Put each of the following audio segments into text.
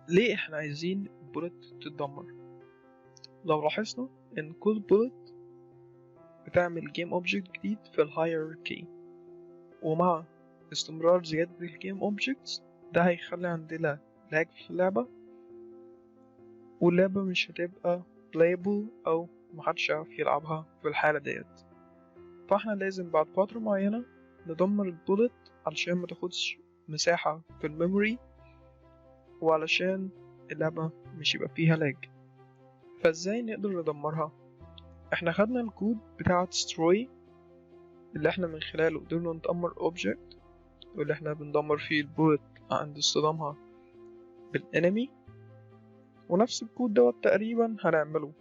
ليه احنا عايزين البولت تتدمر؟ لو لاحظنا ان كل بولت بتعمل جيم اوبجكت جديد في الهيراركي، ومع استمرار زيادة الجيم اوبجكتس ده هيخلي عندنا لاج في اللعبة، واللعبة مش هتبقى playable أو محدش يعرف يلعبها في الحالة ديت. فاحنا لازم بعد فترة معينة ندمر البولت علشان ما تاخدش مساحة في الميموري، وعلشان اللعبة مش يبقى فيها لاج. فازاي نقدر ندمرها؟ احنا خدنا الكود بتاع destroy اللي احنا من خلاله قدرنا ندمر object، واللي احنا بندمر فيه البولت عند اصطدامها بالانمي، ونفس الكود دوت تقريبا هنعمله.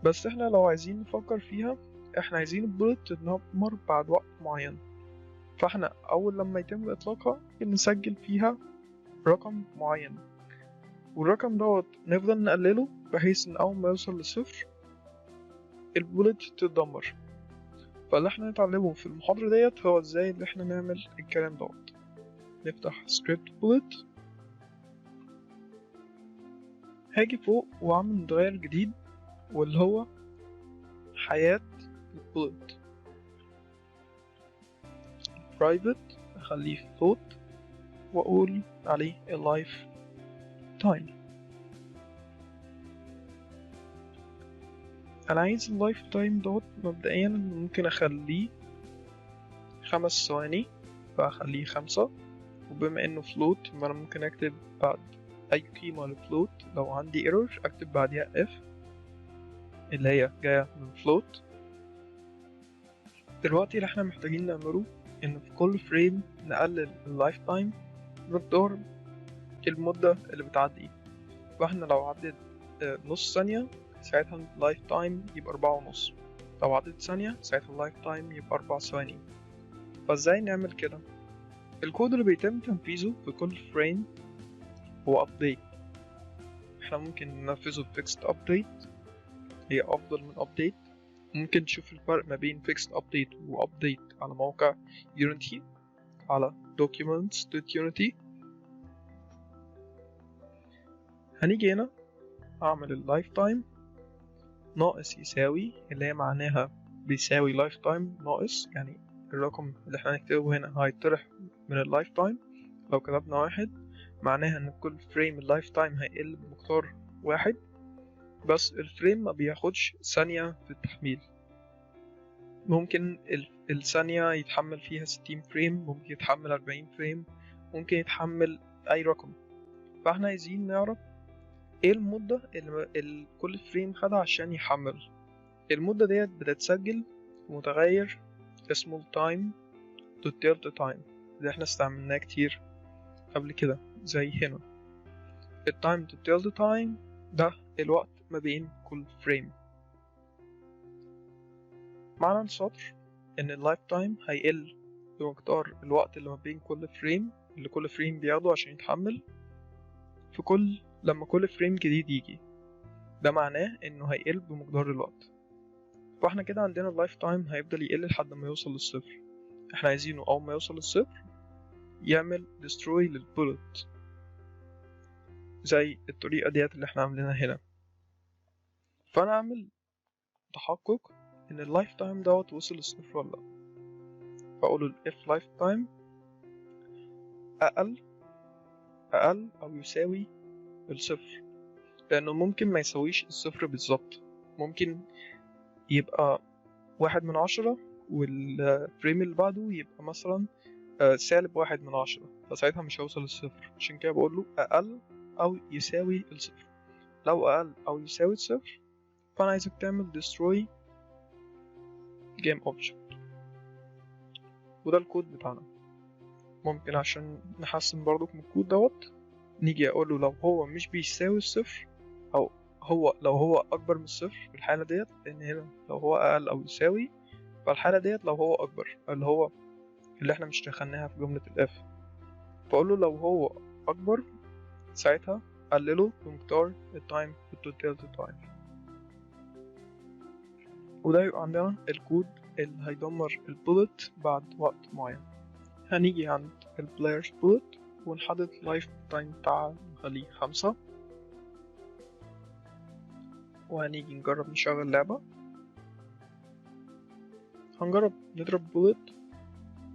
بس احنا لو عايزين نفكر فيها، احنا عايزين البولت تتدمر بعد وقت معين. فاحنا اول لما يتم اطلاقها نسجل فيها رقم معين، والرقم دوت نفضل نقلله بحيث ان اول ما يوصل لصفر البولت تتدمر. فاللي احنا نتعلمه في المحاضرة ديت هو ازاي اللي احنا نعمل الكلام دوت. نفتح سكريبت بولت، هاجي فوق واعمل متغير جديد واللي هو حياة البولت، برايفت اخليه float واقول عليه اللايف تايم. انا عايز اللايف تايم دوت مبدئيا ممكن اخليه 5 ثواني، فاخليه 5. وبما انه float انا ممكن اكتب بعد اي قيمة لفلوت لو عندي ايرور اكتب بعدها f اللي هي جاية من float. دلوقتي اللي احنا محتاجين نعمله ان في كل فريم نقلل اللايف تايم مقدار المدة اللي بتعدي. فاحنا لو عدت نص ثانية ساعتها اللايف تايم يبقى 4.5، لو عدت ثانية ساعتها اللايف تايم يبقى 4 ثواني. فازاي نعمل كده؟ الكود اللي بيتم تنفيذه في كل فريم هو update. احنا ممكن ننفذه fixed update، هي افضل من update. ممكن تشوف الفرق ما بين fixed update و update على موقع Unity على documents.unity. هنيجي هنا اعمل اللايف تايم ناقص يساوي، اللي هي معناها بيساوي لايف تايم ناقص، يعني الرقم اللي احنا هنكتبه هنا هيطرح من اللايف تايم. لو كتبنا 1 معناها ان كل فريم اللايف تايم هيقل بمقدار 1، بس الفريم ما بياخدش ثانية في التحميل. ممكن الثانية يتحمل فيها 60 فريم، ممكن يتحمل 40 فريم، ممكن يتحمل أي رقم. فاحنا عايزين نعرف ايه المدة اللي كل فريم خدها عشان يحمل. المدة ديت بتتسجل في متغير اسمه time to delta time اللي احنا استعملناه كتير قبل كده. زي هنا التايم to delta time ده الوقت ما بين كل فريم. معنى السطر ان اللايف تايم هيقل بمقدار الوقت اللي ما بين كل فريم اللي كل فريم بياخده عشان يتحمل لما كل فريم جديد يجي. ده معناه انه هيقل بمقدار الوقت. فاحنا كده عندنا اللايف تايم هيفضل يقل لحد ما يوصل للصفر. احنا عايزينه اول ما يوصل للصفر يعمل destroy للبولت زي الطريقة ديت اللي احنا عاملينها هنا. فانا اعمل تحقق ان اللايف تايم دوت وصل للصفر ولا لا، فاقول ال if life time اقل او يساوي الصفر، لانه ممكن ما يساويش الصفر بالظبط. ممكن يبقى 1/10 والفريم اللي بعده يبقى مثلا -1/10، فساعتها مش هيوصل للصفر. عشان كده بقول له اقل او يساوي الصفر. لو اقل او يساوي الصفر فانا عايزك تعمل destroy game object، وده الكود بتاعنا. ممكن عشان نحسن برضو من الكود دوت نيجي اقول له لو هو مش بيساوي الصفر، او لو هو اكبر من الصفر في الحالة ديت، لان هنا لو هو اقل او يساوي فالحالة ديت لو هو اكبر اللي احنا مش دخلناها في جملة الاف، فاقول له لو هو اكبر ساعتها قلله بمقدار التايم بالتوتال تايم. وده يبقى عندنا الكود اللي هيدمر البولت بعد وقت معين. هنيجي عند البلايرز بولت ونحدد اللايف تايم بتاعها نخليه 5. وهنيجي نجرب نشغل اللعبة. هنجرب نضرب بولت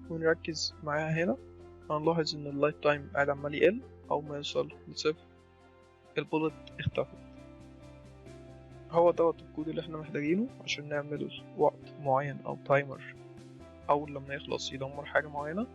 ونركز معاها هنا. هنلاحظ ان اللايف تايم قاعد عمال يقل، او ما يوصل لصفر البولت اختفت. هو دوت الكود اللي احنا محتاجينه عشان نعمل وقت معين او تايمر، او لما يخلص يدمر حاجة معينة.